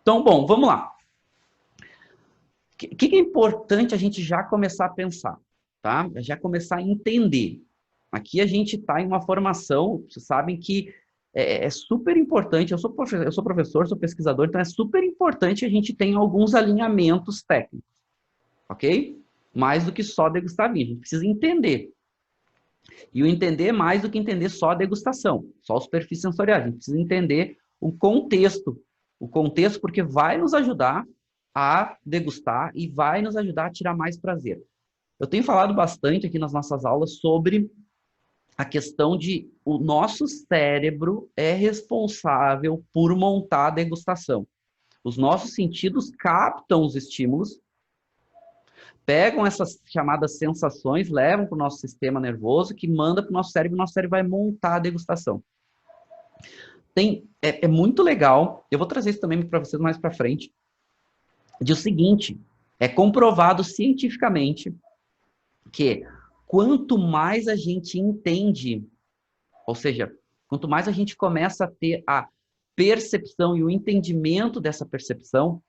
Então, bom, vamos lá. O que é importante a gente já começar a pensar, tá? Já começar a entender. Aqui a gente está em uma formação, vocês sabem que é super importante, eu sou professor, sou pesquisador, então é super importante a gente ter alguns alinhamentos técnicos, ok? Mais do que só degustar vinho, a gente precisa entender. E o entender é mais do que entender só a degustação, só a superfície sensorial, a gente precisa entender o contexto porque vai nos ajudar a degustar e vai nos ajudar a tirar mais prazer. Eu tenho falado bastante aqui nas nossas aulas sobre a questão de o nosso cérebro é responsável por montar a degustação. Os nossos sentidos captam os estímulos, pegam essas chamadas sensações, levam para o nosso sistema nervoso, que manda para o nosso cérebro vai montar a degustação. É muito legal, eu vou trazer isso também para vocês mais para frente, de o seguinte, é comprovado cientificamente que quanto mais a gente entende, ou seja, quanto mais a gente começa a ter a percepção e o entendimento dessa percepção,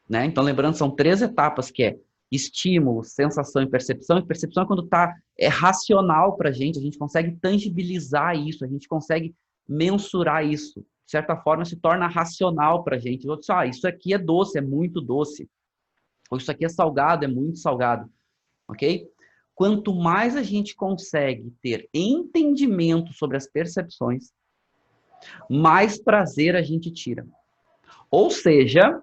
né? Então, lembrando, são 3 etapas, que é estímulo, sensação e percepção. E percepção é quando é racional para a gente consegue tangibilizar isso, a gente consegue mensurar isso. De certa forma, se torna racional para a gente. Isso aqui é doce, é muito doce. Ou isso aqui é salgado, é muito salgado. Ok? Quanto mais a gente consegue ter entendimento sobre as percepções, mais prazer a gente tira. Ou seja,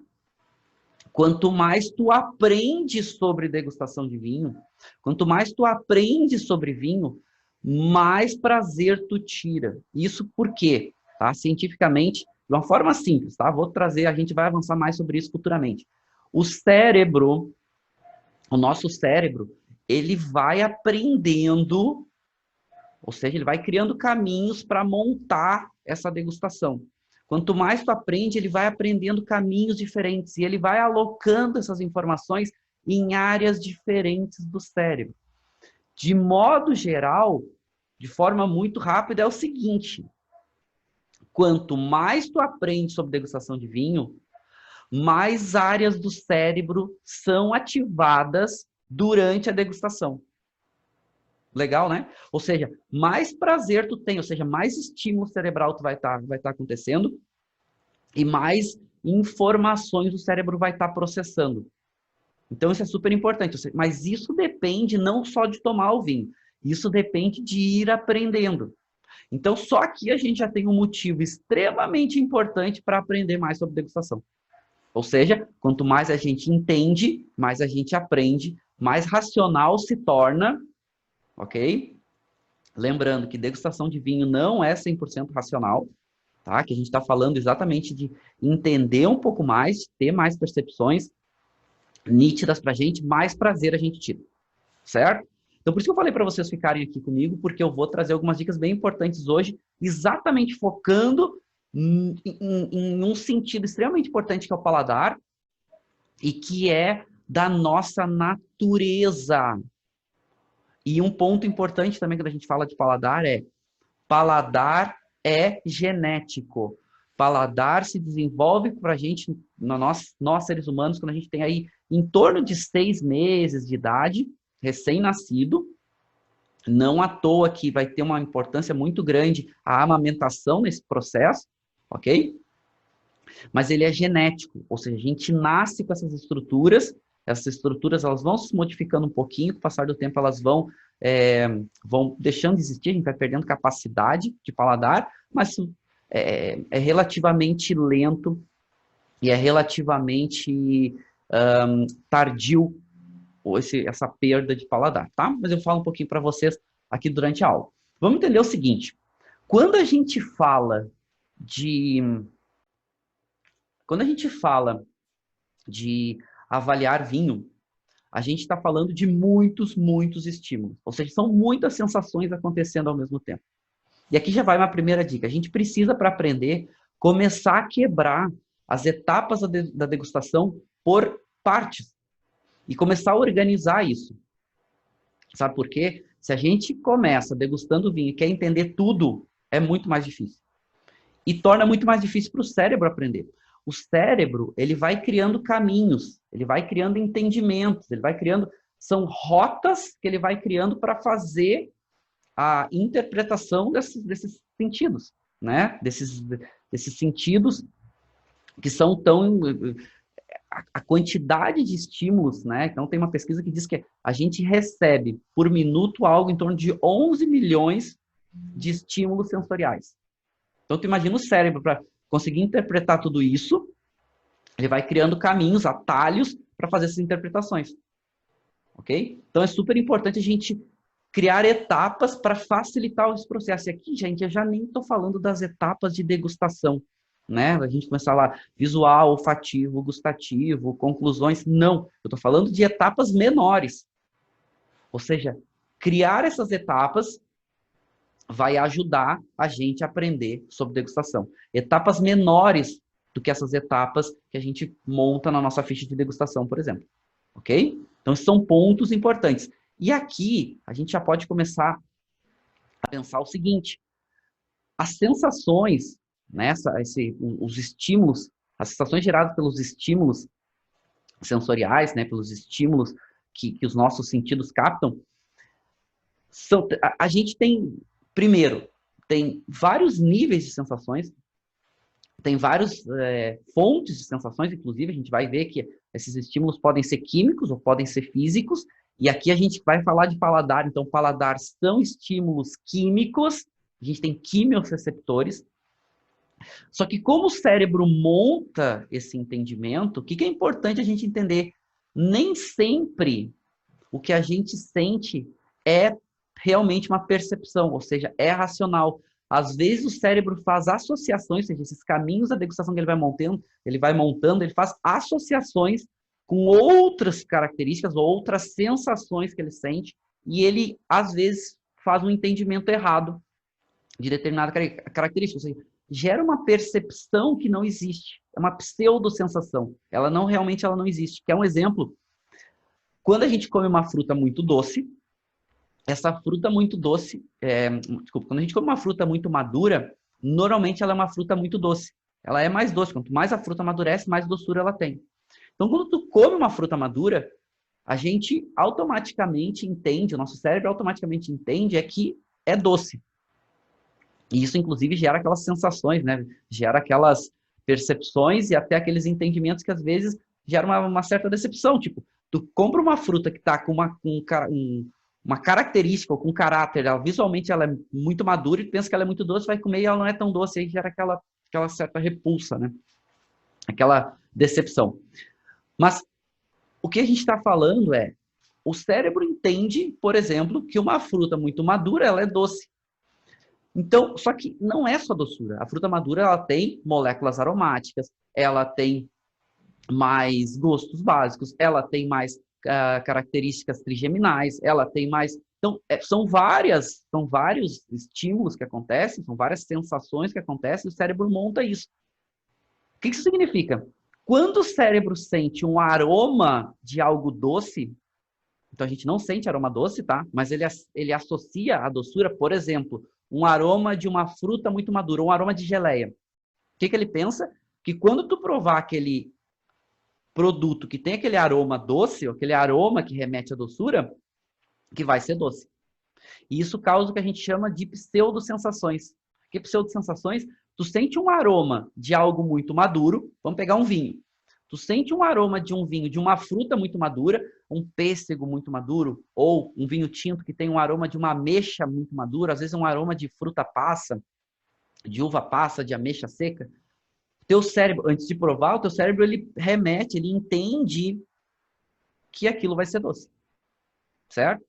quanto mais tu aprende sobre degustação de vinho, quanto mais tu aprende sobre vinho, mais prazer tu tira. Isso por quê? Tá? Cientificamente, de uma forma simples, tá? Vou trazer, a gente vai avançar mais sobre isso futuramente. O nosso cérebro, ele vai aprendendo, ou seja, ele vai criando caminhos para montar essa degustação. Quanto mais tu aprende, ele vai aprendendo caminhos diferentes e ele vai alocando essas informações em áreas diferentes do cérebro. De modo geral, de forma muito rápida, é o seguinte: quanto mais tu aprende sobre degustação de vinho, mais áreas do cérebro são ativadas durante a degustação. Legal, né? Ou seja, mais prazer tu tem, ou seja, mais estímulo cerebral tu vai estar acontecendo e mais informações o cérebro vai estar processando. Então, isso é super importante. Mas isso depende não só de tomar o vinho, isso depende de ir aprendendo. Então, só aqui a gente já tem um motivo extremamente importante para aprender mais sobre degustação. Ou seja, quanto mais a gente entende, mais a gente aprende, mais racional se torna, ok? Lembrando que degustação de vinho não é 100% racional, tá? Que a gente está falando exatamente de entender um pouco mais, ter mais percepções nítidas para a gente, mais prazer a gente tira, certo? Então, por isso que eu falei para vocês ficarem aqui comigo, porque eu vou trazer algumas dicas bem importantes hoje, exatamente focando em um sentido extremamente importante, que é o paladar, e que é da nossa natureza. E um ponto importante também quando a gente fala de paladar é genético. Paladar se desenvolve para a gente, nós seres humanos, quando a gente tem aí em torno de 6 meses de idade, recém-nascido. Não à toa que vai ter uma importância muito grande a amamentação nesse processo, ok? Mas ele é genético, ou seja, a gente nasce com essas estruturas elas vão se modificando um pouquinho, com o passar do tempo elas vão deixando de existir, a gente vai perdendo capacidade de paladar, mas é relativamente lento e é relativamente tardio essa perda de paladar, tá? Mas eu falo um pouquinho para vocês aqui durante a aula. Vamos entender o seguinte: quando a gente fala de avaliar vinho, a gente está falando de muitos estímulos. Ou seja, são muitas sensações acontecendo ao mesmo tempo. E aqui já vai uma primeira dica. A gente precisa, para aprender, começar a quebrar as etapas da degustação por partes. E começar a organizar isso. Sabe por quê? Se a gente começa degustando vinho e quer entender tudo, é muito mais difícil. E torna muito mais difícil para o cérebro aprender. o cérebro, ele vai criando caminhos, ele vai criando entendimentos, ele vai criando, são rotas que ele vai criando para fazer a interpretação desses sentidos, né? Desses sentidos que são tão... A quantidade de estímulos, né? Então, tem uma pesquisa que diz que a gente recebe por minuto algo em torno de 11 milhões de estímulos sensoriais. Então, tu imagina o cérebro para conseguir interpretar tudo isso, ele vai criando caminhos, atalhos para fazer essas interpretações. Ok? Então, é super importante a gente criar etapas para facilitar esse processo. E aqui, gente, eu já nem estou falando das etapas de degustação, né? A gente começar lá, visual, olfativo, gustativo, conclusões. Não, eu estou falando de etapas menores. Ou seja, criar essas etapas vai ajudar a gente a aprender sobre degustação. Etapas menores do que essas etapas que a gente monta na nossa ficha de degustação, por exemplo. Ok? Então, são pontos importantes. E aqui, a gente já pode começar a pensar o seguinte. As sensações, né, os estímulos, as sensações geradas pelos estímulos sensoriais, né, pelos estímulos que os nossos sentidos captam, a gente tem, primeiro, tem vários níveis de sensações, tem várias fontes de sensações, inclusive, a gente vai ver que esses estímulos podem ser químicos ou podem ser físicos, e aqui a gente vai falar de paladar, então paladar são estímulos químicos, a gente tem quimiorreceptores, só que como o cérebro monta esse entendimento, o que é importante a gente entender? Nem sempre o que a gente sente é realmente uma percepção, ou seja, é racional. Às vezes o cérebro faz associações, ou seja, esses caminhos da degustação que ele vai montando, ele faz associações com outras características, outras sensações que ele sente, e ele, às vezes, faz um entendimento errado de determinada característica, ou seja, gera uma percepção que não existe, é uma pseudo-sensação, ela não existe. Quer um exemplo? Quando a gente come uma fruta muito doce, essa fruta muito doce, quando a gente come uma fruta muito madura, normalmente ela é uma fruta muito doce. Ela é mais doce. Quanto mais a fruta amadurece, mais doçura ela tem. Então, quando tu come uma fruta madura, a gente automaticamente entende, o nosso cérebro automaticamente entende que é doce. E isso, inclusive, gera aquelas sensações, né? Gera aquelas percepções e até aqueles entendimentos que, às vezes, geram uma certa decepção. Tipo, tu compra uma fruta que está com uma característica ou com caráter, visualmente ela é muito madura e tu pensa que ela é muito doce, vai comer e ela não é tão doce, aí gera aquela certa repulsa, né? Aquela decepção. Mas o que a gente está falando é, o cérebro entende, por exemplo, que uma fruta muito madura, ela é doce. Então, só que não é só doçura. A fruta madura, ela tem moléculas aromáticas, ela tem mais gostos básicos, ela tem mais características trigeminais, ela tem mais... Então, são vários estímulos que acontecem, são várias sensações que acontecem, e o cérebro monta isso. O que isso significa? Quando o cérebro sente um aroma de algo doce, então a gente não sente aroma doce, tá? Mas ele associa a doçura, por exemplo, um aroma de uma fruta muito madura, um aroma de geleia. O que ele pensa? Que quando tu provar aquele produto que tem aquele aroma doce, ou aquele aroma que remete à doçura, que vai ser doce. E isso causa o que a gente chama de pseudo-sensações. Que pseudo-sensações? Tu sente um aroma de algo muito maduro, vamos pegar um vinho. Tu sente um aroma de um vinho, de uma fruta muito madura, um pêssego muito maduro, ou um vinho tinto que tem um aroma de uma ameixa muito madura, às vezes um aroma de fruta passa, de uva passa, de ameixa seca. Teu cérebro, antes de provar, o teu cérebro ele remete, ele entende que aquilo vai ser doce. Certo?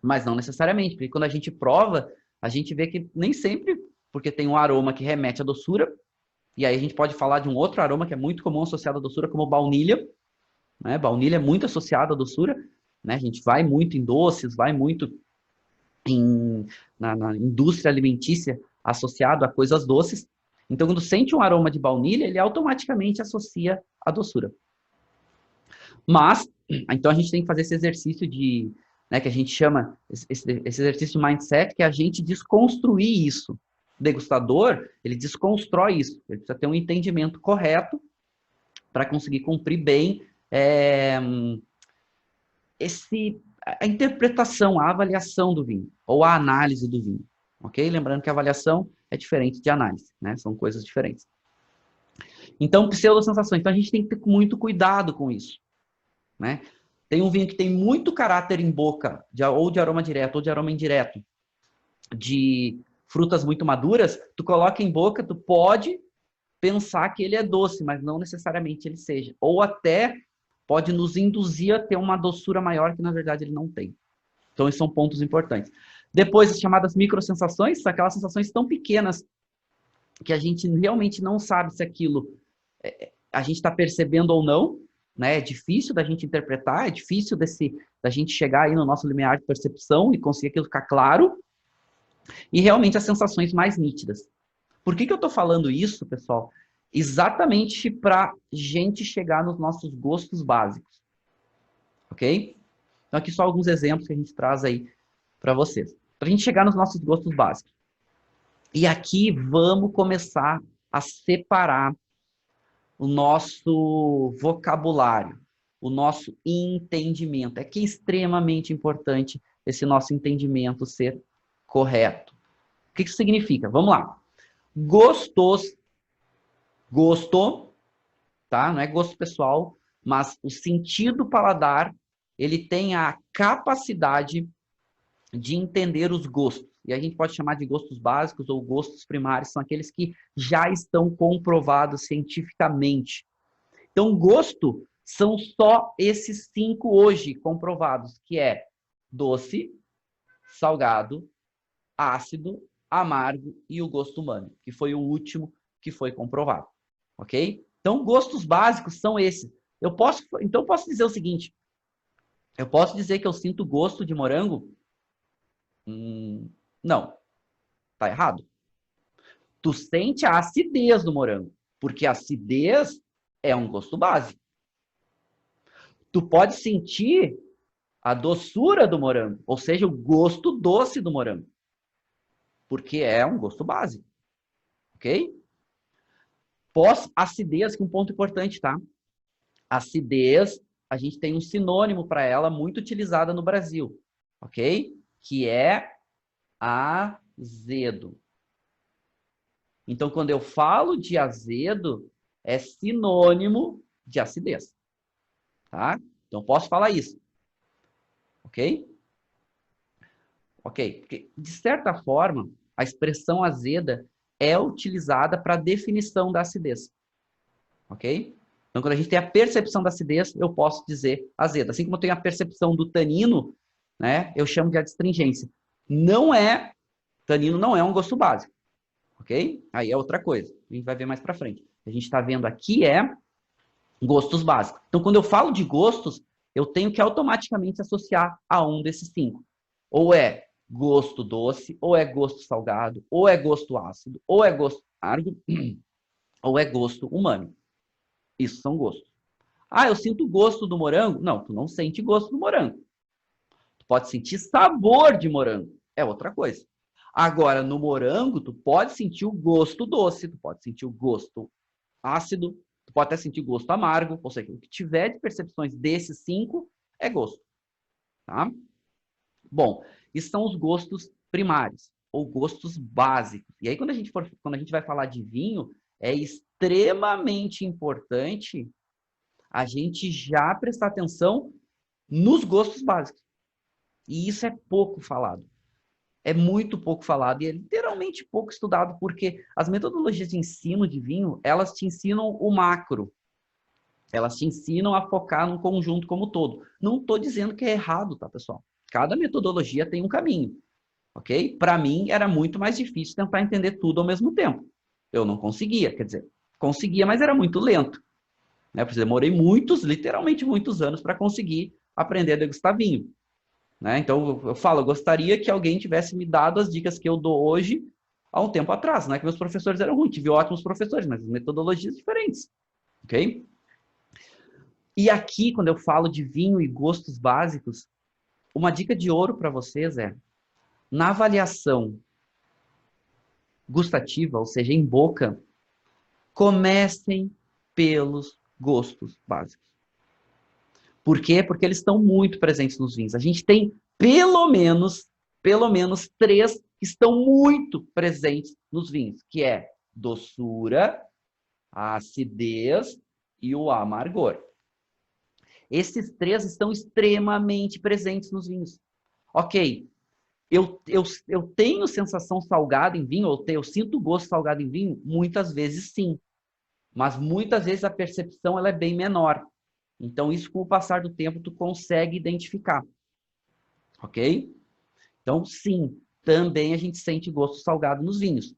Mas não necessariamente, porque quando a gente prova, a gente vê que nem sempre, porque tem um aroma que remete à doçura, e aí a gente pode falar de um outro aroma que é muito comum associado à doçura, como baunilha. Né? Baunilha é muito associada à doçura, né? A gente vai muito em doces, vai muito na indústria alimentícia associado a coisas doces. Então, quando sente um aroma de baunilha, ele automaticamente associa à doçura. Mas, então a gente tem que fazer esse exercício de, né, que a gente chama, esse exercício de mindset, que é a gente desconstruir isso. O degustador, ele desconstrói isso. Ele precisa ter um entendimento correto para conseguir cumprir bem a interpretação, a avaliação do vinho, ou a análise do vinho, ok? Lembrando que a avaliação é diferente de análise, né? São coisas diferentes. Então, pseudo-sensações. Então, a gente tem que ter muito cuidado com isso, né? Tem um vinho que tem muito caráter em boca, ou de aroma direto, ou de aroma indireto, de frutas muito maduras, tu coloca em boca, tu pode pensar que ele é doce, mas não necessariamente ele seja. Ou até pode nos induzir a ter uma doçura maior que, na verdade, ele não tem. Então, esses são pontos importantes. Depois, as chamadas microsensações, são aquelas sensações tão pequenas que a gente realmente não sabe se aquilo a gente está percebendo ou não, né? É difícil da gente interpretar, é difícil da gente chegar aí no nosso limiar de percepção e conseguir aquilo ficar claro. E realmente as sensações mais nítidas. Por que eu estou falando isso, pessoal? Exatamente para gente chegar nos nossos gostos básicos. Ok? Então, aqui só alguns exemplos que a gente traz aí para vocês. Para a gente chegar nos nossos gostos básicos. E aqui vamos começar a separar o nosso vocabulário, o nosso entendimento. É que é extremamente importante esse nosso entendimento ser correto. O que isso significa? Vamos lá. Gosto, tá? Não é gosto pessoal, mas o sentido paladar, ele tem a capacidade de entender os gostos. E a gente pode chamar de gostos básicos ou gostos primários, são aqueles que já estão comprovados cientificamente. Então, gosto são só esses 5 hoje comprovados, que é doce, salgado, ácido, amargo e o gosto umami, que foi o último que foi comprovado. Ok? Então, gostos básicos são esses. Então, eu posso dizer o seguinte. Eu posso dizer que eu sinto gosto de morango? Não. Tá errado. Tu sente a acidez do morango, porque a acidez é um gosto básico. Tu pode sentir a doçura do morango, ou seja, o gosto doce do morango, porque é um gosto básico. Ok? Pós-acidez, que é um ponto importante, tá? Acidez, a gente tem um sinônimo para ela muito utilizada no Brasil, ok? Que é azedo. Então, quando eu falo de azedo, é sinônimo de acidez, tá? Então, posso falar isso, ok? Ok, porque, de certa forma, a expressão azeda é utilizada para definição da acidez, ok? Então, quando a gente tem a percepção da acidez, eu posso dizer azeda. Assim como eu tenho a percepção do tanino, né, eu chamo de adstringência. Tanino não é um gosto básico, ok? Aí é outra coisa. A gente vai ver mais para frente. A gente está vendo aqui gostos básicos. Então, quando eu falo de gostos, eu tenho que automaticamente associar a um desses 5. Ou é gosto doce, ou é gosto salgado, ou é gosto ácido, ou é gosto amargo, ou é gosto umami. Isso são gostos. Ah, eu sinto gosto do morango? Não, tu não sente gosto do morango. Tu pode sentir sabor de morango. É outra coisa. Agora, no morango, tu pode sentir o gosto doce, tu pode sentir o gosto ácido, tu pode até sentir gosto amargo, ou seja, o que tiver de percepções desses 5 é gosto. Tá? Bom, isso são os gostos primários, ou gostos básicos. E aí, quando a gente vai falar de vinho, é extremamente importante a gente já prestar atenção nos gostos básicos. E isso é pouco falado. É muito pouco falado e é literalmente pouco estudado, porque as metodologias de ensino de vinho, elas te ensinam o macro. Elas te ensinam a focar num conjunto como todo. Não estou dizendo que é errado, tá, pessoal? Cada metodologia tem um caminho, ok? Para mim, era muito mais difícil tentar entender tudo ao mesmo tempo. Eu não conseguia, quer dizer, conseguia, mas era muito lento. Né? Porque demorei literalmente muitos anos para conseguir aprender a degustar vinho. Né? Então, eu falo, eu gostaria que alguém tivesse me dado as dicas que eu dou hoje há um tempo atrás. Não é que meus professores eram ruins, tive ótimos professores, mas metodologias diferentes. Ok? E aqui, quando eu falo de vinho e gostos básicos, uma dica de ouro para vocês é, na avaliação gustativa, ou seja, em boca, comecem pelos gostos básicos. Por quê? Porque eles estão muito presentes nos vinhos. A gente tem pelo menos 3 que estão muito presentes nos vinhos, que é doçura, a acidez e o amargor. Esses 3 estão extremamente presentes nos vinhos. Ok, eu tenho sensação salgada em vinho, eu sinto gosto salgado em vinho? Muitas vezes sim. Mas muitas vezes a percepção ela é bem menor. Então, isso com o passar do tempo, tu consegue identificar. Ok? Então, sim, também a gente sente gosto salgado nos vinhos.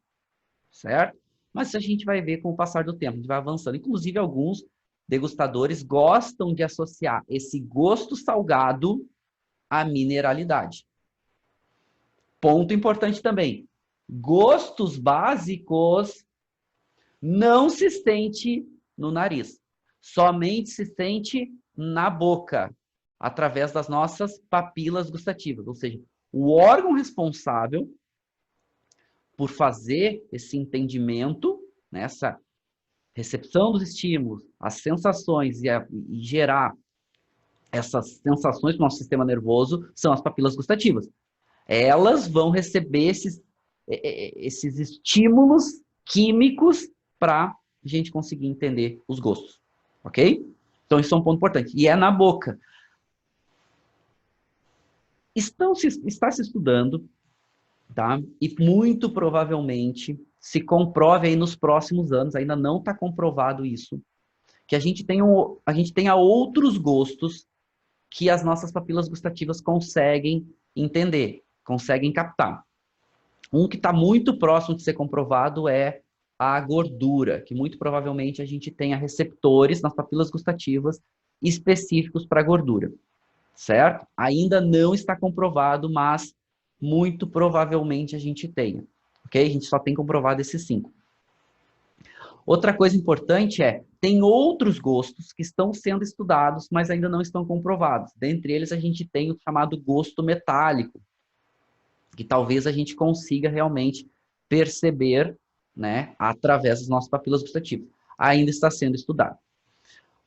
Certo? Mas isso a gente vai ver com o passar do tempo, a gente vai avançando. Inclusive, alguns degustadores gostam de associar esse gosto salgado à mineralidade. Ponto importante também. Gostos básicos não se sente no nariz. Somente se sente na boca, através das nossas papilas gustativas. Ou seja, o órgão responsável por fazer esse entendimento, né, essa recepção dos estímulos, as sensações e gerar essas sensações para o nosso sistema nervoso são as papilas gustativas. Elas vão receber esses estímulos químicos para a gente conseguir entender os gostos. Ok? Então, isso é um ponto importante. E é na boca. Está se estudando, tá? E muito provavelmente se comprove aí nos próximos anos, ainda não está comprovado isso, que a gente tenha outros gostos que as nossas papilas gustativas conseguem entender, conseguem captar. Um que está muito próximo de ser comprovado é a gordura, que muito provavelmente a gente tenha receptores nas papilas gustativas específicos para gordura, certo? Ainda não está comprovado, mas muito provavelmente a gente tenha, ok? A gente só tem comprovado esses 5. Outra coisa importante tem outros gostos que estão sendo estudados, mas ainda não estão comprovados. Dentre eles, a gente tem o chamado gosto metálico, que talvez a gente consiga realmente perceber, né, através das nossas papilas gustativas. Ainda está sendo estudado.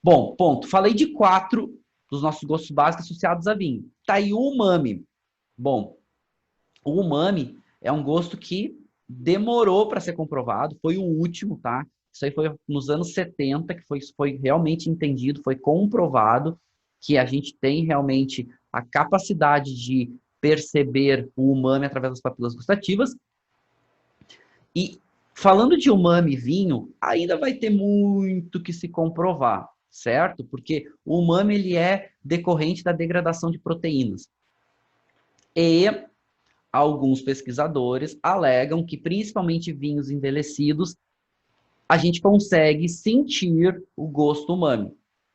Bom, ponto. Falei de 4 dos nossos gostos básicos associados a vinho. Tá aí o umami. Bom, o umami é um gosto que demorou para ser comprovado, foi o último, tá? Isso aí foi nos anos 70 que foi realmente entendido, foi comprovado que a gente tem realmente a capacidade de perceber o umami através das papilas gustativas. E falando de umami vinho, ainda vai ter muito que se comprovar, certo? Porque o umami ele é decorrente da degradação de proteínas. E alguns pesquisadores alegam que, principalmente vinhos envelhecidos, a gente consegue sentir o gosto umami,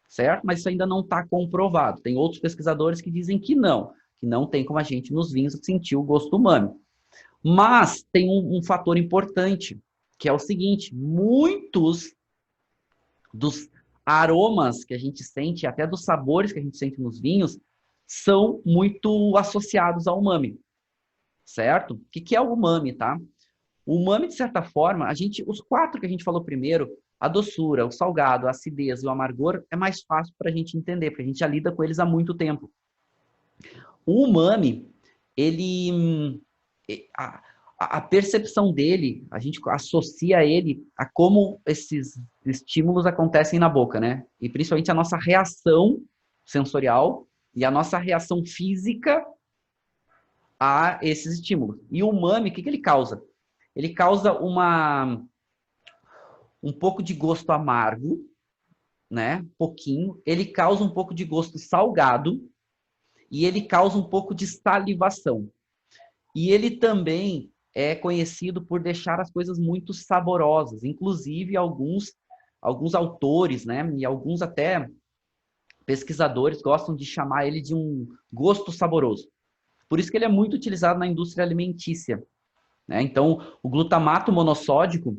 certo? Mas isso ainda não está comprovado. Tem outros pesquisadores que dizem que não tem como a gente nos vinhos sentir o gosto umami. Mas tem um fator importante, que é o seguinte: muitos dos aromas que a gente sente, até dos sabores que a gente sente nos vinhos, são muito associados ao umami, certo? O que é o umami, tá? O umami, de certa forma, os 4 que a gente falou primeiro, a doçura, o salgado, a acidez e o amargor, é mais fácil para a gente entender, porque a gente já lida com eles há muito tempo. O umami, ele, a percepção dele, a gente associa ele a como esses estímulos acontecem na boca, né? E principalmente a nossa reação sensorial e a nossa reação física a esses estímulos. E o umami, o que ele causa? Ele causa um pouco de gosto amargo, né? Pouquinho. Ele causa um pouco de gosto salgado e ele causa um pouco de salivação. E ele também é conhecido por deixar as coisas muito saborosas. Inclusive, alguns autores, né? E alguns até pesquisadores gostam de chamar ele de um gosto saboroso. Por isso que ele é muito utilizado na indústria alimentícia, né? Então, o glutamato monossódico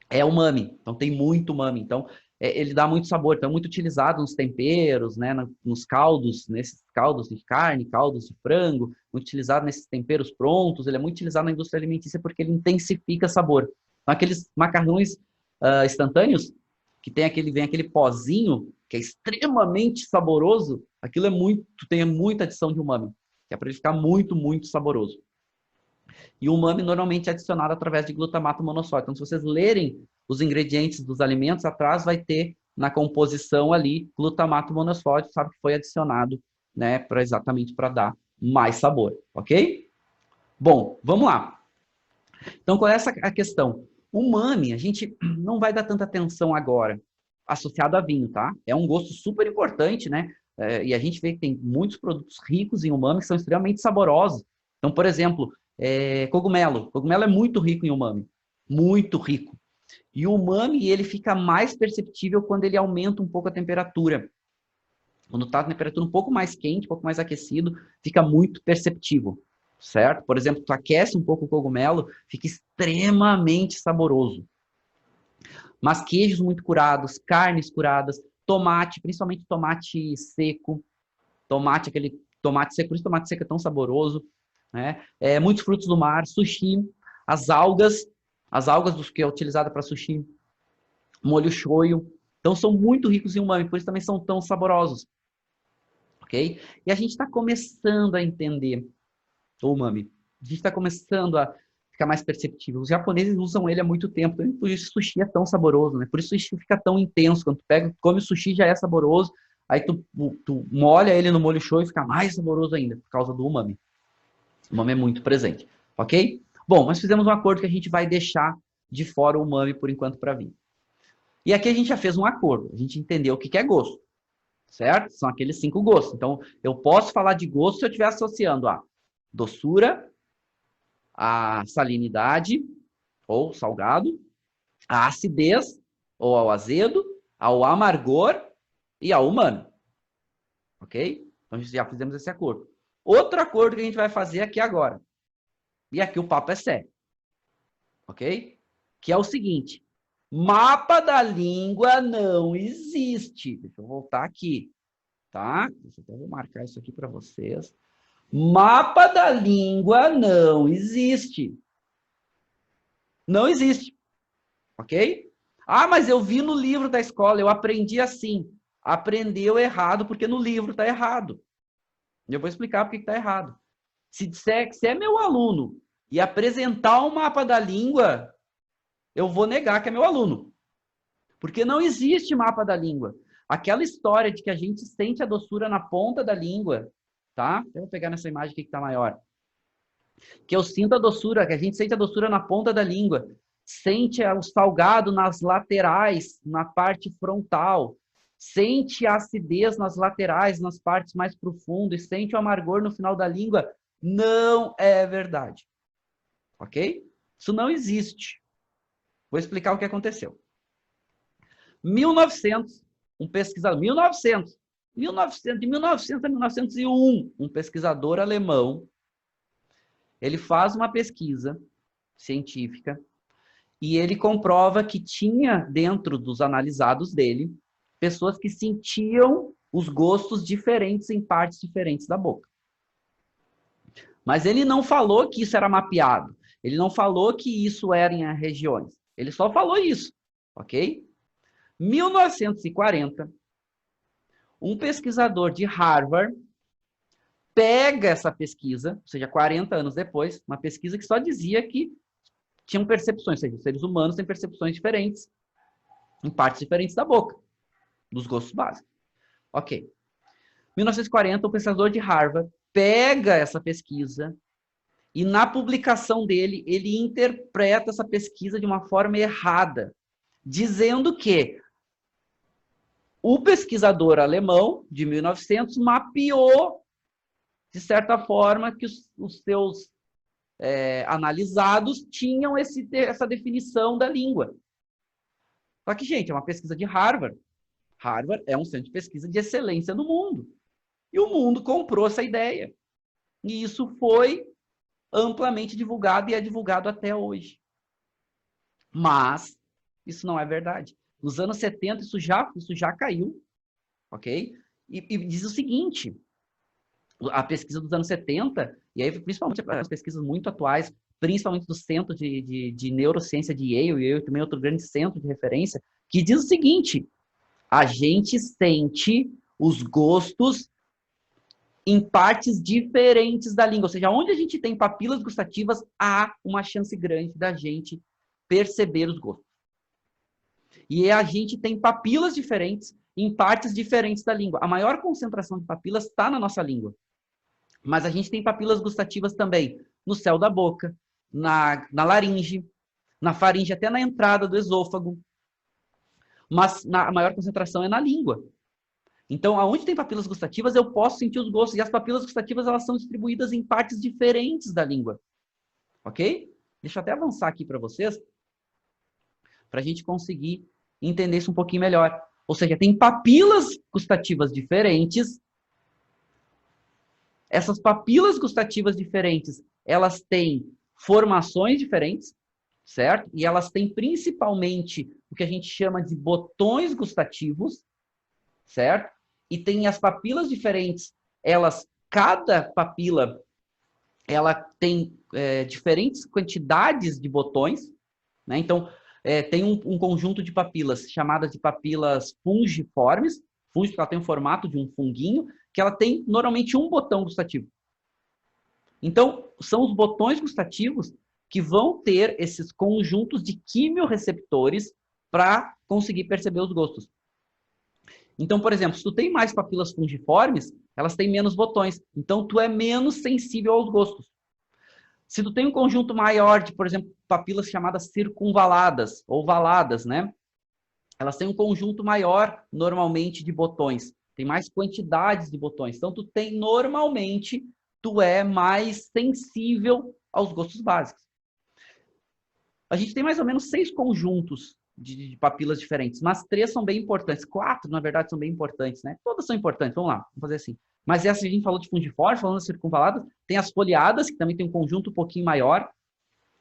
é umami, então tem muito umami. Então, ele dá muito sabor, então é muito utilizado nos temperos, né, nos caldos, nesses caldos de carne, caldos de frango, muito utilizado nesses temperos prontos, ele é muito utilizado na indústria alimentícia porque ele intensifica sabor. Então, aqueles macarrões instantâneos, que vem aquele pozinho, que é extremamente saboroso, aquilo tem muita adição de umami, que é para ele ficar muito, muito saboroso. E o umami normalmente é adicionado através de glutamato monossódico. Então, se vocês lerem os ingredientes dos alimentos, atrás vai ter na composição ali glutamato monossódico, sabe que foi adicionado, né, exatamente para dar mais sabor, ok? Bom, vamos lá. Então, qual é a questão? O umami, a gente não vai dar tanta atenção agora, associado a vinho, tá? É um gosto super importante, né? E a gente vê que tem muitos produtos ricos em umami que são extremamente saborosos. Então, por exemplo, cogumelo. Cogumelo é muito rico em umami. Muito rico. E o umami, ele fica mais perceptível quando ele aumenta um pouco a temperatura. Quando está a temperatura um pouco mais quente, um pouco mais aquecido, fica muito perceptível, certo? Por exemplo, tu aquece um pouco o cogumelo, fica extremamente saboroso. Mas queijos muito curados, carnes curadas, tomate, principalmente tomate seco, aquele tomate seco, por isso tomate seco é tão saboroso, né? Muitos frutos do mar, sushi, as algas dos que é utilizada para sushi, molho shoyu, então são muito ricos em umami, por isso também são tão saborosos, ok? E a gente está começando a entender o umami, a gente está começando a ficar mais perceptível. Os japoneses usam ele há muito tempo, por isso o sushi é tão saboroso, né? Por isso o sushi fica tão intenso, quando tu pega, come o sushi já é saboroso, aí tu molha ele no molho shoyu e fica mais saboroso ainda, por causa do umami. O umami é muito presente, ok? Bom, mas fizemos um acordo que a gente vai deixar de fora o umami por enquanto para vir. E aqui a gente já fez um acordo, a gente entendeu o que é gosto, certo? São aqueles 5 gostos. Então, eu posso falar de gosto se eu estiver associando a doçura, a salinidade, ou salgado, a acidez, ou ao azedo, ao amargor e ao umami. Ok? Então, já fizemos esse acordo. Outro acordo que a gente vai fazer aqui agora. E aqui o papo é sério. Ok? Que é o seguinte. Mapa da língua não existe. Deixa eu voltar aqui. Tá? Deixa eu até vou marcar isso aqui para vocês. Mapa da língua não existe. Não existe. Ok? Ah, mas eu vi no livro da escola, eu aprendi assim. Aprendeu errado porque no livro está errado. Eu vou explicar por que está errado. Se disser que você é meu aluno e apresentar um mapa da língua, eu vou negar que é meu aluno. Porque não existe mapa da língua. Aquela história de que a gente sente a doçura na ponta da língua, tá? Eu vou pegar nessa imagem aqui que está maior. Que eu sinto a doçura, que a gente sente a doçura na ponta da língua. Sente o salgado nas laterais, na parte frontal. Sente a acidez nas laterais, nas partes mais profundas. E sente o amargor no final da língua. Não é verdade. Ok? Isso não existe. Vou explicar o que aconteceu. 1900, um pesquisador, 1900 a 1901, um pesquisador alemão, ele faz uma pesquisa científica e ele comprova que tinha dentro dos analisados dele pessoas que sentiam os gostos diferentes em partes diferentes da boca. Mas ele não falou que isso era mapeado. Ele não falou que isso era em regiões. Ele só falou isso, ok? 1940, um pesquisador de Harvard pega essa pesquisa, ou seja, 40 anos depois, uma pesquisa que só dizia que tinham percepções, ou seja, os seres humanos têm percepções diferentes em partes diferentes da boca, dos gostos básicos. Ok. 1940, o pesquisador de Harvard pega essa pesquisa e na publicação dele, ele interpreta essa pesquisa de uma forma errada, dizendo que o pesquisador alemão, de 1900, mapeou, de certa forma, que os seus analisados tinham essa definição da língua. Só que, gente, é uma pesquisa de Harvard. Harvard é um centro de pesquisa de excelência no mundo. E o mundo comprou essa ideia. E isso foi amplamente divulgado e é divulgado até hoje. Mas isso não é verdade. Nos anos 70, isso já caiu, ok? E diz o seguinte, a pesquisa dos anos 70, e aí principalmente as pesquisas muito atuais, principalmente do Centro de Neurociência de Yale também outro grande centro de referência, que diz o seguinte: a gente sente os gostos em partes diferentes da língua. Ou seja, onde a gente tem papilas gustativas, há uma chance grande da gente perceber os gostos. E a gente tem papilas diferentes em partes diferentes da língua. A maior concentração de papilas está na nossa língua. Mas a gente tem papilas gustativas também no céu da boca, na laringe, na faringe, até na entrada do esôfago. Mas a maior concentração é na língua. Então, aonde tem papilas gustativas, eu posso sentir os gostos. E as papilas gustativas, elas são distribuídas em partes diferentes da língua. Ok? Deixa eu até avançar aqui para vocês, para a gente conseguir entender isso um pouquinho melhor. Ou seja, tem papilas gustativas diferentes. Essas papilas gustativas diferentes, elas têm formações diferentes, certo? E elas têm principalmente o que a gente chama de botões gustativos, certo? E tem as papilas diferentes, cada papila, ela tem diferentes quantidades de botões, né? Então, tem um conjunto de papilas chamadas de papilas fungiformes, ela tem o formato de um funguinho, que ela tem normalmente um botão gustativo. Então, são os botões gustativos que vão ter esses conjuntos de quimiorreceptores para conseguir perceber os gostos. Então, por exemplo, se tu tem mais papilas fungiformes, elas têm menos botões. Então, tu é menos sensível aos gostos. Se tu tem um conjunto maior de, por exemplo, papilas chamadas circunvaladas ou valadas, né? Elas têm um conjunto maior, normalmente, de botões. Tem mais quantidades de botões. Então, normalmente, tu é mais sensível aos gostos básicos. A gente tem mais ou menos 6 conjuntos de papilas diferentes, mas 3 são bem importantes. 4, na verdade, são bem importantes, né? Todas são importantes, vamos lá, vamos fazer assim. Mas essa a gente falou de fungiforme, falando das circunvaladas, tem as foliadas, que também tem um conjunto um pouquinho maior.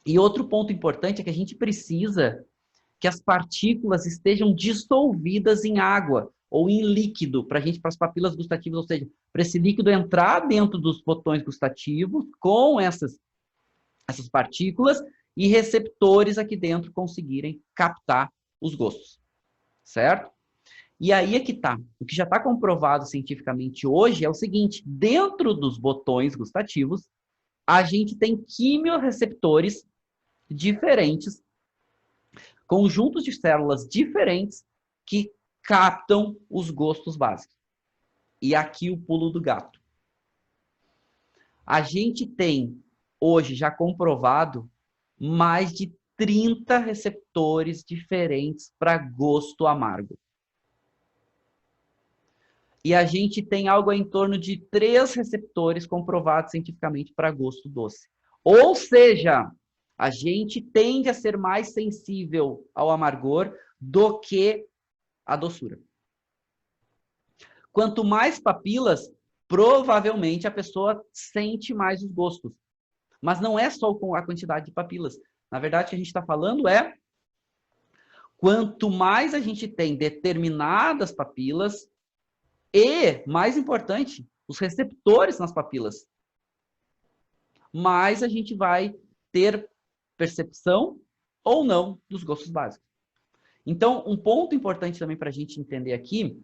E outro ponto importante é que a gente precisa que as partículas estejam dissolvidas em água ou em líquido, para as papilas gustativas, ou seja, para esse líquido entrar dentro dos botões gustativos com essas partículas e receptores aqui dentro conseguirem captar os gostos, certo? E aí é que tá. O que já está comprovado cientificamente hoje é o seguinte: dentro dos botões gustativos, a gente tem quimiorreceptores diferentes, conjuntos de células diferentes que captam os gostos básicos. E aqui o pulo do gato. A gente tem, hoje, já comprovado, mais de 30 receptores diferentes para gosto amargo. E a gente tem algo em torno de 3 receptores comprovados cientificamente para gosto doce. Ou seja, a gente tende a ser mais sensível ao amargor do que à doçura. Quanto mais papilas, provavelmente a pessoa sente mais os gostos. Mas não é só com a quantidade de papilas. Na verdade, o que a gente está falando é quanto mais a gente tem determinadas papilas e, mais importante, os receptores nas papilas, mais a gente vai ter percepção ou não dos gostos básicos. Então, um ponto importante também para a gente entender aqui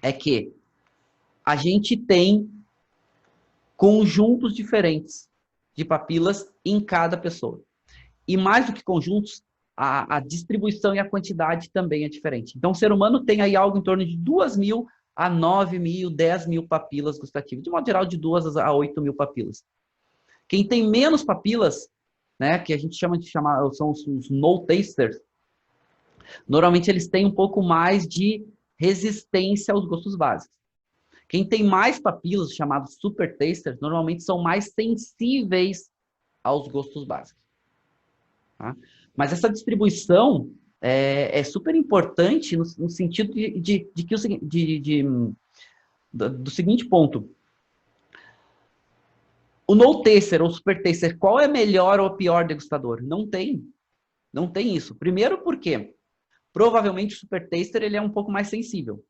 é que a gente tem conjuntos diferentes de papilas em cada pessoa. E mais do que conjuntos, a distribuição e a quantidade também é diferente. Então, o ser humano tem aí algo em torno de 2.000 a 9.000, 10.000 papilas gustativas. De modo geral, de 2 a 8.000 papilas. Quem tem menos papilas, né, que a gente são os no-tasters, normalmente eles têm um pouco mais de resistência aos gostos básicos. Quem tem mais papilas, chamados super tasters, normalmente são mais sensíveis aos gostos básicos. Tá? Mas essa distribuição é super importante no sentido do seguinte ponto. O no-taster ou super taster, qual é melhor ou pior degustador? Não tem. Não tem isso. Primeiro porque provavelmente o super taster ele é um pouco mais sensível.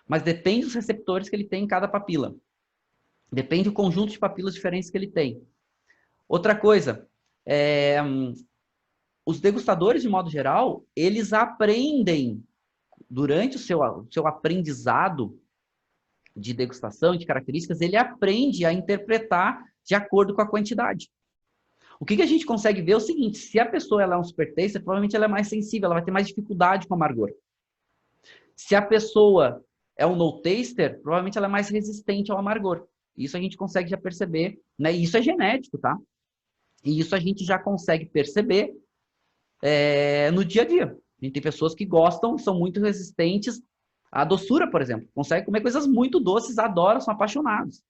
Mas depende dos receptores que ele tem em cada papila. Depende do conjunto de papilas diferentes que ele tem. Outra coisa, os degustadores, de modo geral, eles aprendem, durante o seu aprendizado de degustação, de características, ele aprende a interpretar de acordo com a quantidade. O que a gente consegue ver é o seguinte, se a pessoa ela é um super taster, provavelmente ela é mais sensível, ela vai ter mais dificuldade com o amargor. Se a pessoa é um no taster, provavelmente ela é mais resistente ao amargor. Isso a gente consegue já perceber, né? E isso é genético, tá? E isso a gente já consegue perceber no dia a dia. A gente tem pessoas que gostam, são muito resistentes à doçura, por exemplo. Conseguem comer coisas muito doces, adoram, são apaixonados.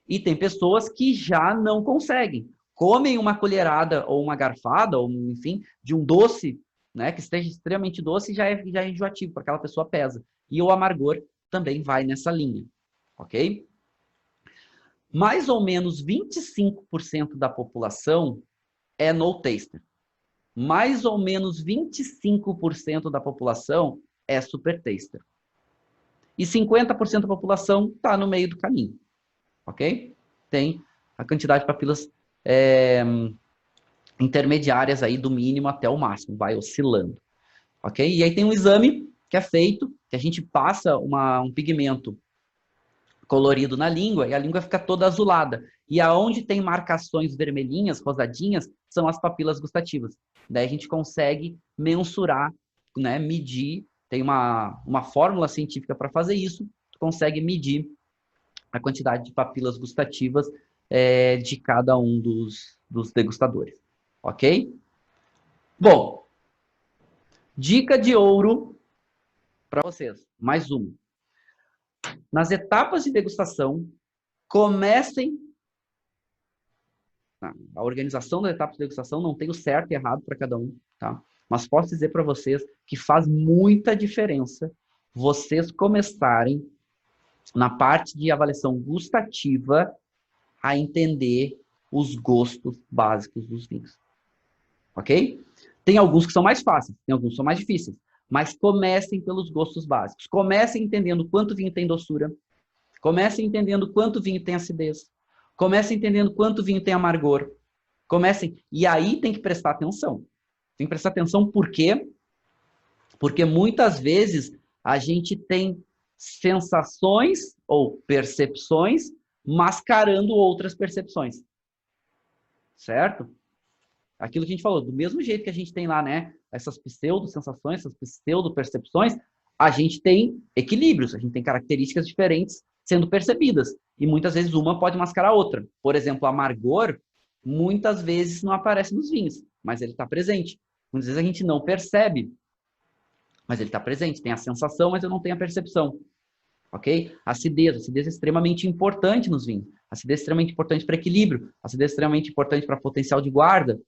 E tem pessoas que já não conseguem. Comem uma colherada ou uma garfada, ou enfim, de um doce, né, que esteja extremamente doce, já é enjoativo, para aquela pessoa pesa. E o amargor também vai nessa linha, ok? Mais ou menos 25% da população é no taster. Mais ou menos 25% da população é super taster. E 50% da população está no meio do caminho, ok? Tem a quantidade de papilas intermediárias aí do mínimo até o máximo, vai oscilando, ok? E aí tem um exame que é feito, que a gente passa um pigmento colorido na língua e a língua fica toda azulada. E aonde tem marcações vermelhinhas, rosadinhas, são as papilas gustativas. Daí a gente consegue mensurar, né, medir, tem uma fórmula científica para fazer isso, tu consegue medir a quantidade de papilas gustativas de cada um dos degustadores. Ok? Bom, dica de ouro para vocês. Mais uma. Nas etapas de degustação, comecem. A organização das etapas de degustação não tem o certo e errado para cada um, tá? Mas posso dizer para vocês que faz muita diferença vocês começarem na parte de avaliação gustativa a entender os gostos básicos dos vinhos. Ok? Tem alguns que são mais fáceis, tem alguns que são mais difíceis. Mas comecem pelos gostos básicos. Comecem entendendo quanto vinho tem doçura. Comecem entendendo quanto vinho tem acidez. Comecem entendendo quanto vinho tem amargor. Comecem. E aí tem que prestar atenção. Tem que prestar atenção por quê? Porque muitas vezes a gente tem sensações ou percepções mascarando outras percepções. Certo? Aquilo que a gente falou, do mesmo jeito que a gente tem lá, né, essas pseudo-sensações, essas pseudo-percepções, a gente tem equilíbrios, a gente tem características diferentes sendo percebidas. E muitas vezes uma pode mascarar a outra. Por exemplo, o amargor, muitas vezes não aparece nos vinhos, mas ele está presente. Muitas vezes a gente não percebe, mas ele está presente. Tem a sensação, mas eu não tenho a percepção. Ok? Acidez é extremamente importante nos vinhos. Acidez é extremamente importante para equilíbrio. Acidez é extremamente importante para potencial de guarda.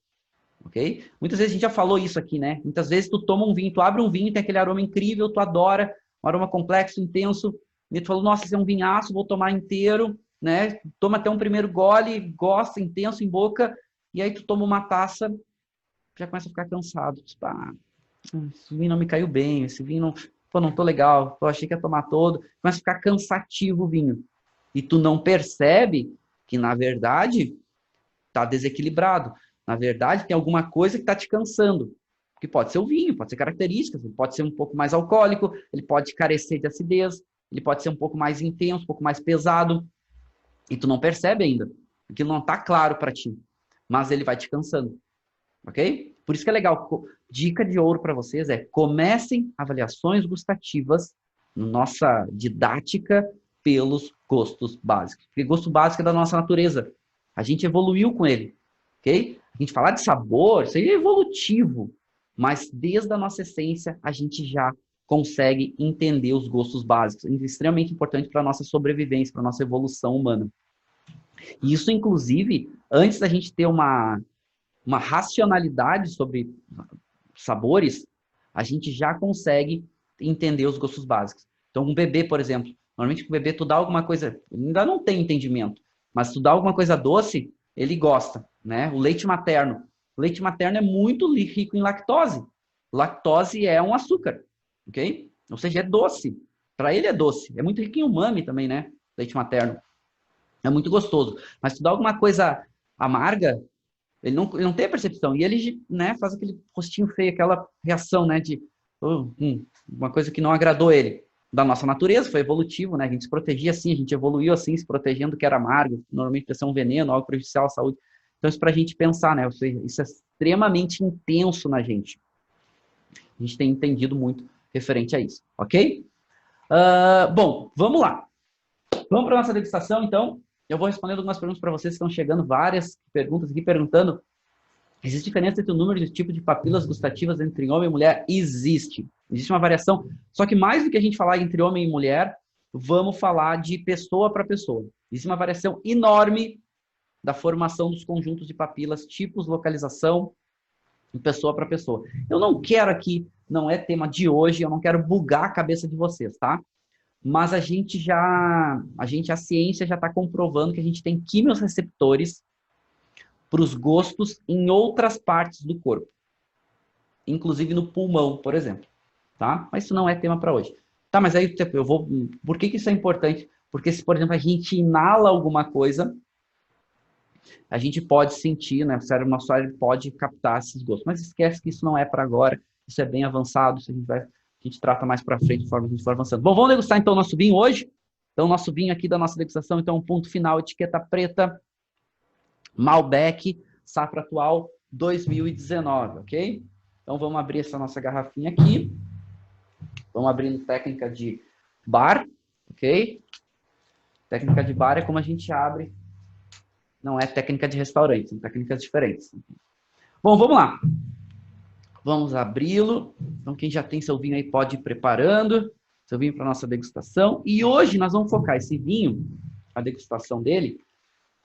Ok? Muitas vezes a gente já falou isso aqui, né? Muitas vezes tu toma um vinho, tu abre um vinho, tem aquele aroma incrível, tu adora, um aroma complexo, intenso, e tu falou, nossa, esse é um vinhaço, vou tomar inteiro, né? Toma até um primeiro gole, gosta, intenso em boca, e aí tu toma uma taça, já começa a ficar cansado. Tipo, esse vinho não me caiu bem, esse vinho não, pô, não tô legal, eu achei que ia tomar todo, começa a ficar cansativo o vinho. E tu não percebe que, na verdade, tá desequilibrado. Na verdade, tem alguma coisa que está te cansando. Que pode ser o vinho, pode ser características, ele pode ser um pouco mais alcoólico, ele pode carecer de acidez, ele pode ser um pouco mais intenso, um pouco mais pesado. E tu não percebe ainda. Aquilo não está claro para ti. Mas ele vai te cansando. Ok? Por isso que é legal. Dica de ouro para vocês é comecem avaliações gustativas, nossa didática, pelos gostos básicos. Porque gosto básico é da nossa natureza. A gente evoluiu com ele. Ok? A gente falar de sabor, isso aí é evolutivo, mas desde a nossa essência a gente já consegue entender os gostos básicos. É extremamente importante para a nossa sobrevivência, para a nossa evolução humana. E isso, inclusive, antes da gente ter uma racionalidade sobre sabores, a gente já consegue entender os gostos básicos. Então, um bebê, por exemplo, normalmente o bebê tu dá alguma coisa, ainda não tem entendimento, mas tu dá alguma coisa doce, ele gosta, né? O leite materno. O leite materno é muito rico em lactose. Lactose é um açúcar, ok? Ou seja, é doce. Para ele é doce. É muito rico em umami também, né? Leite materno. É muito gostoso. Mas tu dá alguma coisa amarga, Ele não tem a percepção. E ele, né, faz aquele rostinho feio, aquela reação, né, de uma coisa que não agradou ele. Da nossa natureza, foi evolutivo, né? A gente se protegia assim, a gente evoluiu assim, se protegendo do que era amargo, normalmente ia ser um veneno, algo prejudicial à saúde. Então, isso para a gente pensar, né? Isso é extremamente intenso na gente. A gente tem entendido muito referente a isso, ok? Bom, vamos lá. Vamos para a nossa degustação, então. Eu vou respondendo algumas perguntas para vocês, que estão chegando várias perguntas aqui perguntando: existe diferença entre o número de tipos de papilas gustativas entre homem e mulher? Existe. Existe uma variação. Só que mais do que a gente falar entre homem e mulher, vamos falar de pessoa para pessoa. Existe uma variação enorme da formação dos conjuntos de papilas, tipos, localização, de pessoa para pessoa. Eu não quero aqui, não é tema de hoje, eu não quero bugar a cabeça de vocês, tá? Mas a ciência já está comprovando que a gente tem quimiorreceptores para os gostos em outras partes do corpo, inclusive no pulmão, por exemplo, tá? Mas isso não é tema para hoje. Tá, mas aí eu vou... Por que isso é importante? Porque se, por exemplo, a gente inala alguma coisa, a gente pode sentir, né? O nosso cérebro pode captar esses gostos. Mas esquece que isso não é para agora, isso é bem avançado, isso a gente trata mais para frente, conforme a gente for avançando. Bom, vamos degustar então o nosso vinho hoje. Então, o nosso vinho aqui da nossa degustação, então, ponto final, etiqueta preta, Malbec, safra atual 2019, ok? Então, vamos abrir essa nossa garrafinha aqui. Vamos abrindo técnica de bar, ok? Técnica de bar é como a gente abre, não é técnica de restaurante, são técnicas diferentes. Bom, vamos lá. Vamos abri-lo. Então, quem já tem seu vinho aí pode ir preparando seu vinho para a nossa degustação. E hoje nós vamos focar esse vinho, a degustação dele,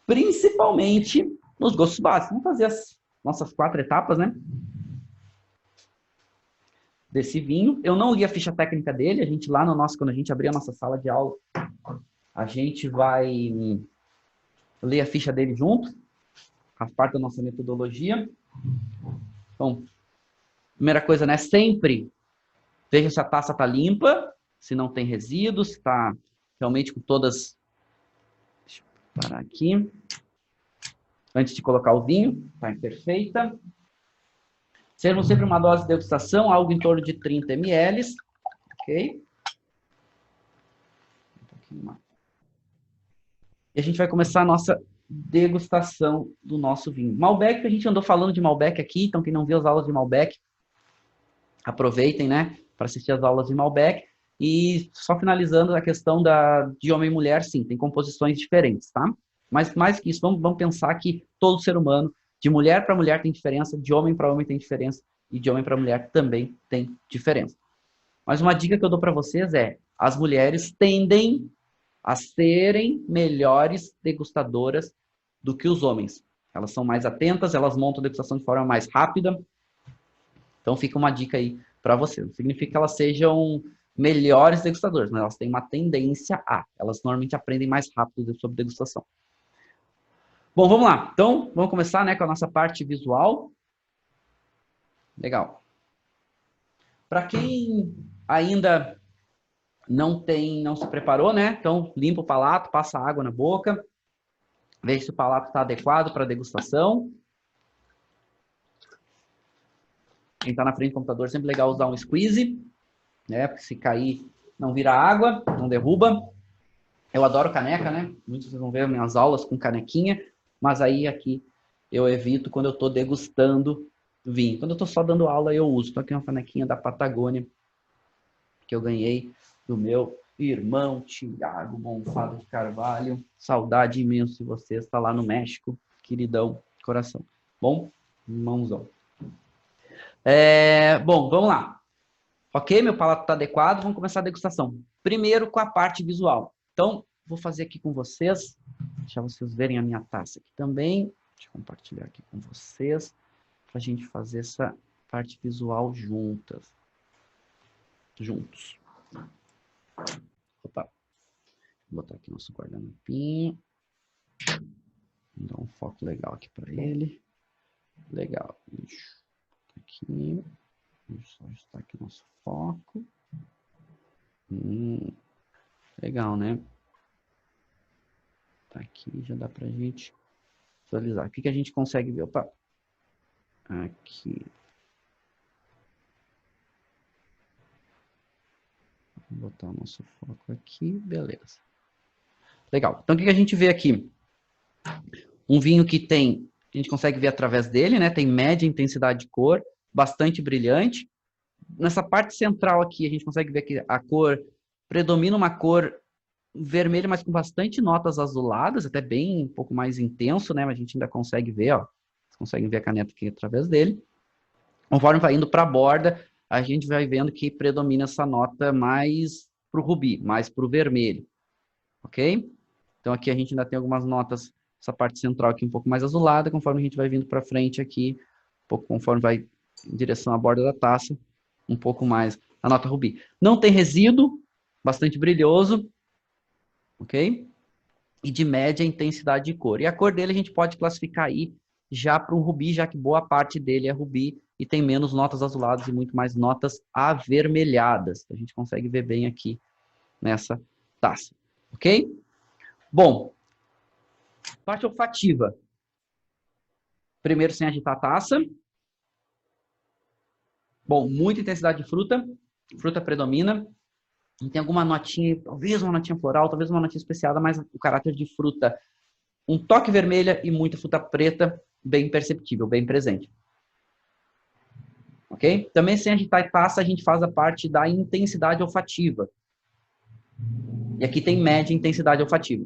principalmente nos gostos básicos. Vamos fazer as nossas 4 etapas, né? Desse vinho. Eu não li a ficha técnica dele. A gente lá no nosso, quando a gente abrir a nossa sala de aula, a gente vai ler a ficha dele junto, faz parte da nossa metodologia. Então, primeira coisa, né? Sempre veja se a taça está limpa, se não tem resíduos, se está realmente com todas... Deixa eu parar aqui. Antes de colocar o vinho, está perfeita. Sermos sempre uma dose de degustação, algo em torno de 30 ml. Ok? Um pouquinho mais. E a gente vai começar a nossa degustação do nosso vinho. Malbec, a gente andou falando de Malbec aqui, então quem não viu as aulas de Malbec, aproveitem, né, para assistir as aulas de Malbec. E só finalizando a questão de homem e mulher, sim, tem composições diferentes, tá? Mas mais que isso, vamos pensar que todo ser humano, de mulher para mulher tem diferença, de homem para homem tem diferença, e de homem para mulher também tem diferença. Mas uma dica que eu dou para vocês é, as mulheres tendem a serem melhores degustadoras do que os homens. Elas são mais atentas, elas montam a degustação de forma mais rápida. Então fica uma dica aí para você. Não significa que elas sejam melhores degustadoras, mas elas têm uma tendência a. Elas normalmente aprendem mais rápido sobre degustação. Bom, vamos lá. Então, vamos começar, né, com a nossa parte visual. Legal. Para quem ainda não se preparou, né? Então, limpa o palato, passa água na boca. Veja se o palato está adequado para a degustação. Quem está na frente do computador, sempre legal usar um squeeze, né? Porque se cair, não vira água, não derruba. Eu adoro caneca, né? Muitos vão ver minhas aulas com canequinha, mas aí aqui eu evito quando eu estou degustando vinho. Quando eu estou só dando aula, eu uso. Estou aqui uma canequinha da Patagônia, que eu ganhei do meu irmão Tiago Bonfado de Carvalho. Saudade imensa de você, está lá no México, queridão, coração. Bom, irmãozão. Bom, vamos lá. Ok, meu palato está adequado, vamos começar a degustação. Primeiro com a parte visual. Então, vou fazer aqui com vocês, deixar vocês verem a minha taça aqui também. Deixa eu compartilhar aqui com vocês, para a gente fazer essa parte visual juntos. Opa. Vou botar aqui nosso guardanapinho. Vou dar um foco legal aqui para ele. Legal. Deixa aqui. Deixa eu ajustar aqui nosso foco. Legal, né? Tá aqui, já dá pra gente visualizar. O que a gente consegue ver? Opa, Aqui. Vou botar o nosso foco aqui, beleza. Legal. Então, o que a gente vê aqui? Um vinho que tem, a gente consegue ver através dele, né? Tem média intensidade de cor, bastante brilhante. Nessa parte central aqui, a gente consegue ver que a cor predomina uma cor vermelha, mas com bastante notas azuladas, até bem um pouco mais intenso, né? Mas a gente ainda consegue ver, ó. Vocês conseguem ver a caneta aqui através dele. Conforme vai indo para a borda, a gente vai vendo que predomina essa nota mais para o rubi, mais para o vermelho. Ok? Então aqui a gente ainda tem algumas notas, essa parte central aqui um pouco mais azulada, conforme a gente vai vindo para frente aqui, um pouco conforme vai em direção à borda da taça, um pouco mais a nota rubi. Não tem resíduo, bastante brilhoso, ok? E de média intensidade de cor. E a cor dele a gente pode classificar aí já para um rubi, já que boa parte dele é rubi e tem menos notas azuladas e muito mais notas avermelhadas. A gente consegue ver bem aqui nessa taça, ok? Bom, parte olfativa. Primeiro, sem agitar a taça. Bom, muita intensidade de fruta. Fruta predomina. E tem alguma notinha, talvez uma notinha floral, talvez uma notinha especiada, mas o caráter de fruta, um toque vermelha e muita fruta preta, bem perceptível, bem presente. Ok? Também, sem agitar a taça, a gente faz a parte da intensidade olfativa. E aqui tem média intensidade olfativa.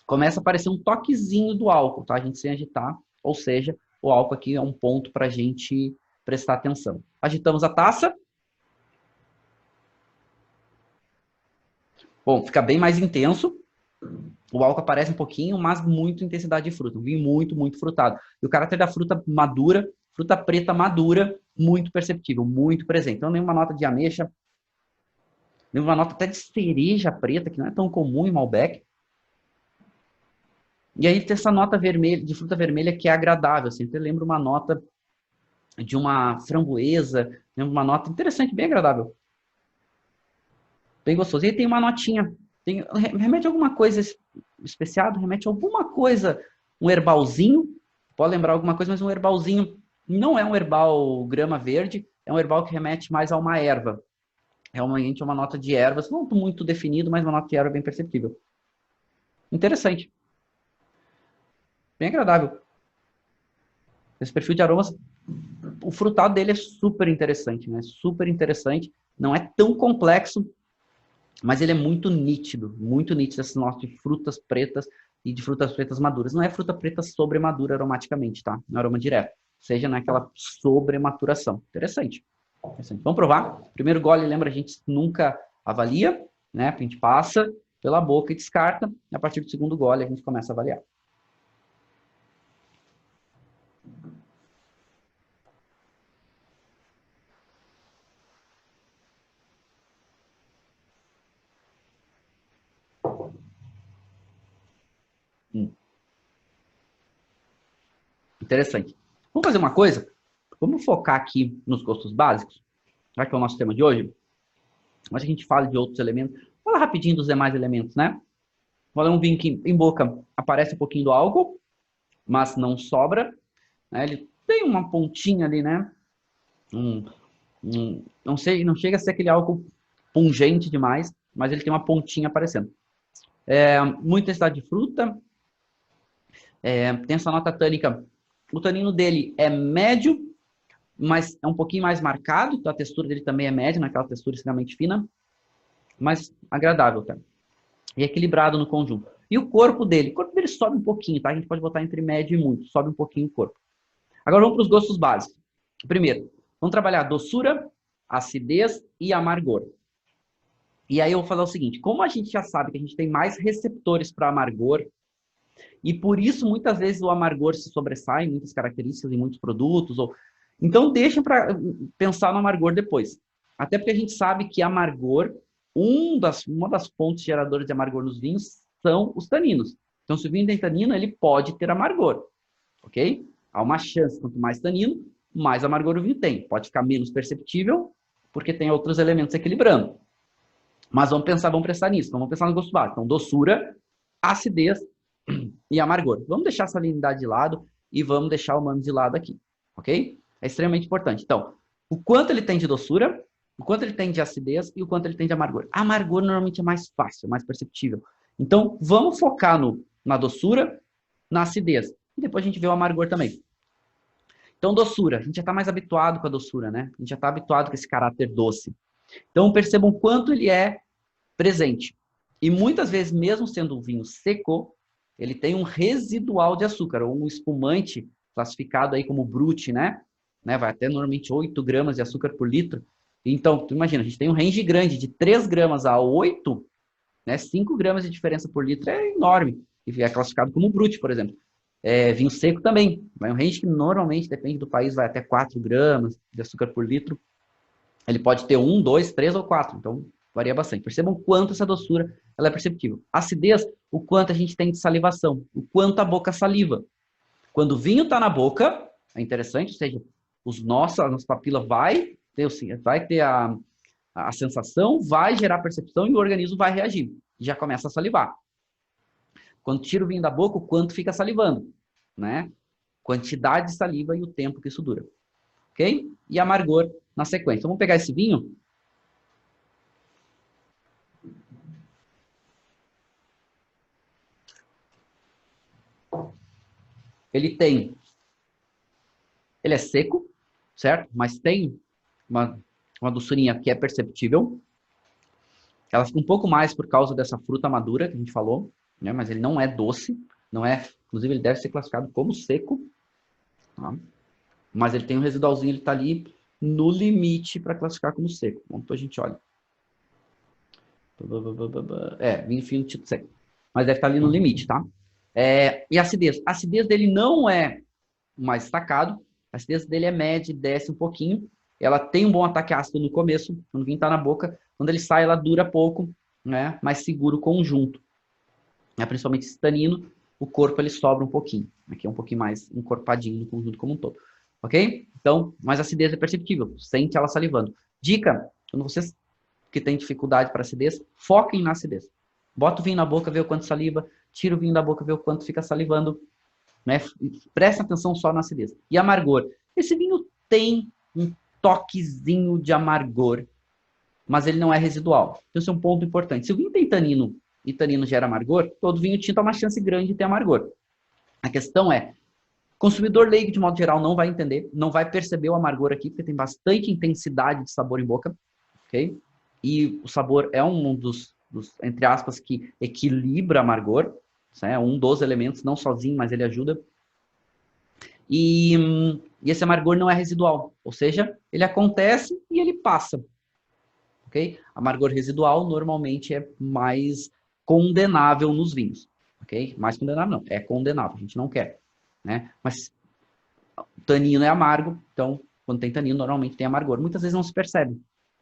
Começa a aparecer um toquezinho do álcool, tá? A gente sem agitar, ou seja, o álcool aqui é um ponto para a gente prestar atenção. Agitamos a taça. Bom, fica bem mais intenso. O álcool aparece um pouquinho, mas muito intensidade de fruta. Um vinho muito, muito frutado. E o caráter da fruta madura, fruta preta madura, muito perceptível, muito presente. Então, nenhuma nota de ameixa, nenhuma nota até de cereja preta, que não é tão comum em Malbec. E aí tem essa nota vermelha, de fruta vermelha que é agradável. Sempre lembro uma nota de uma framboesa, uma nota interessante, bem agradável. Bem gostoso. E aí tem uma notinha, remete a alguma coisa especiada, remete a alguma coisa, um herbalzinho, pode lembrar alguma coisa, mas um herbalzinho não é um herbal grama verde, é um herbal que remete mais a uma erva. Realmente é uma nota de ervas, não muito definido, mas uma nota de erva bem perceptível. Interessante. Bem agradável. Esse perfil de aromas, o frutado dele é super interessante, né? Super interessante. Não é tão complexo, mas ele é muito nítido esse nosso de frutas pretas e de frutas pretas maduras. Não é fruta preta sobremadura aromaticamente, tá? No aroma direto. Seja naquela sobrematuração. Interessante. Vamos provar. Primeiro gole, lembra, a gente nunca avalia, né? A gente passa pela boca e descarta. A partir do segundo gole, a gente começa a avaliar. Interessante. Vamos fazer uma coisa? Vamos focar aqui nos gostos básicos, já que é o nosso tema de hoje. Mas a gente fala de outros elementos. Fala rapidinho dos demais elementos, né? Vou um vinho que em boca aparece um pouquinho do álcool, mas não sobra. Né? Ele tem uma pontinha ali, né? Não chega a ser aquele álcool pungente demais, mas ele tem uma pontinha aparecendo. Muita intensidade de fruta. Tem essa nota tânica. O tanino dele é médio, mas é um pouquinho mais marcado. Então a textura dele também é média, naquela textura extremamente fina, mas agradável, tá? E equilibrado no conjunto. E o corpo dele sobe um pouquinho, tá? A gente pode botar entre médio e muito, sobe um pouquinho o corpo. Agora vamos para os gostos básicos. Primeiro, vamos trabalhar doçura, acidez e amargor. E aí eu vou falar o seguinte, como a gente já sabe que a gente tem mais receptores para amargor, e por isso muitas vezes o amargor se sobressai em muitas características, em muitos produtos, então deixem para pensar no amargor depois. Até porque a gente sabe que amargor, uma das fontes geradoras de amargor nos vinhos são os taninos. Então, se o vinho tem tanino, ele pode ter amargor, ok? Há uma chance, quanto mais tanino, mais amargor o vinho tem. Pode ficar menos perceptível, porque tem outros elementos equilibrando. Mas vamos pensar nisso. Então, vamos pensar no gosto básico. Então, doçura, acidez e amargor. Vamos deixar essa salinidade de lado e vamos deixar o humano de lado aqui. ok? É extremamente importante. Então, o quanto ele tem de doçura, o quanto ele tem de acidez e o quanto ele tem de amargor. A amargor normalmente é mais fácil, mais perceptível. Então, vamos focar na doçura, na acidez. E depois a gente vê o amargor também. Então, doçura. A gente já está mais habituado com a doçura, né? A gente já está habituado com esse caráter doce. Então, percebam quanto ele é presente. E muitas vezes, mesmo sendo um vinho seco, ele tem um residual de açúcar, ou um espumante classificado aí como brut, né? Vai até normalmente 8 gramas de açúcar por litro. Então, tu imagina, a gente tem um range grande de 3 gramas a 8, né? 5 gramas de diferença por litro é enorme. E é classificado como brut, por exemplo. Vinho seco também. Vai um range que normalmente, depende do país, vai até 4 gramas de açúcar por litro. Ele pode ter 1, 2, 3 ou 4. Então, varia bastante. Percebam o quanto essa doçura ela é perceptível. Acidez, o quanto a gente tem de salivação. O quanto a boca saliva. Quando o vinho está na boca, é interessante, ou seja, a nossa papila vai ter a sensação, vai gerar percepção e o organismo vai reagir. Já começa a salivar. Quando tira o vinho da boca, o quanto fica salivando, né? Quantidade de saliva e o tempo que isso dura. Ok? E amargor na sequência. Então, vamos pegar esse vinho. Ele é seco, certo? Mas tem uma doçurinha que é perceptível. Ela fica um pouco mais por causa dessa fruta madura que a gente falou, né? Mas ele não é doce, não é, inclusive ele deve ser classificado como seco, tá? Mas ele tem um residualzinho, ele está ali no limite para classificar como seco. Bom, então a gente olha. Vinho fino tipo seco. Mas deve estar ali no limite, tá? E a acidez. A acidez dele não é mais destacado. A acidez dele é média e desce um pouquinho. Ela tem um bom ataque ácido no começo, quando o vinho está na boca. Quando ele sai, ela dura pouco, né? Mais seguro o conjunto. Principalmente esse tanino, o corpo ele sobra um pouquinho. Aqui é um pouquinho mais encorpadinho no conjunto como um todo. Ok? Então, mais acidez é perceptível. Sente ela salivando. Dica, quando vocês que têm dificuldade para acidez, foquem na acidez. Bota o vinho na boca, vê o quanto saliva. Tira o vinho da boca, vê o quanto fica salivando. Né? Presta atenção só na acidez. E amargor. Esse vinho tem um toquezinho de amargor, mas ele não é residual. Então, esse é um ponto importante. Se o vinho tem tanino e tanino gera amargor, todo vinho tinto há uma chance grande de ter amargor. A questão é, consumidor leigo, de modo geral, não vai entender, não vai perceber o amargor aqui, porque tem bastante intensidade de sabor em boca, ok? E o sabor é um dos entre aspas, que equilibra amargor, é um dos elementos, não sozinho, mas ele ajuda. E esse amargor não é residual, ou seja, ele acontece e ele passa. Okay? Amargor residual normalmente é mais condenável nos vinhos. Okay? Mais condenável não, é condenável, a gente não quer. Né? Mas o tanino é amargo, então quando tem tanino normalmente tem amargor. Muitas vezes não se percebe.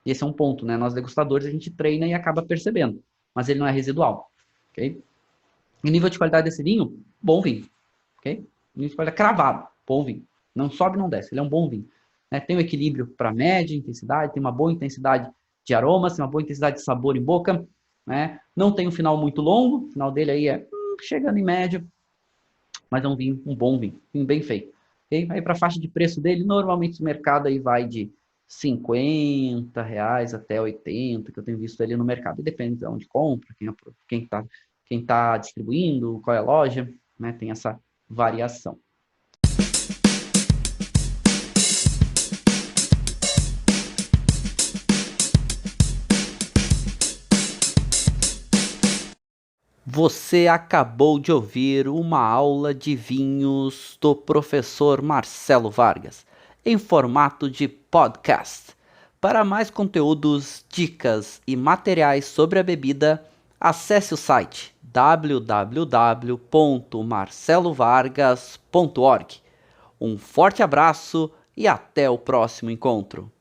E esse é um ponto, né? Nós degustadores a gente treina e acaba percebendo, mas ele não é residual. Okay? E nível de qualidade desse vinho, bom vinho. Okay? Nível de qualidade cravado, bom vinho. Não sobe, não desce, ele é um bom vinho. Né? Tem um equilíbrio para média intensidade, tem uma boa intensidade de aromas, tem uma boa intensidade de sabor em boca, né? Não tem um final muito longo, o final dele aí é chegando em média, mas é um bom vinho bem feito. Okay? Aí para a faixa de preço dele, normalmente o mercado aí vai de R$50 até 80, que eu tenho visto ali no mercado. E depende de onde compra, quem tá distribuindo, qual é a loja, né? Tem essa variação. Você acabou de ouvir uma aula de vinhos do professor Marcelo Vargas, em formato de podcast. Para mais conteúdos, dicas e materiais sobre a bebida, acesse o site www.marcelovargas.org. Um forte abraço e até o próximo encontro.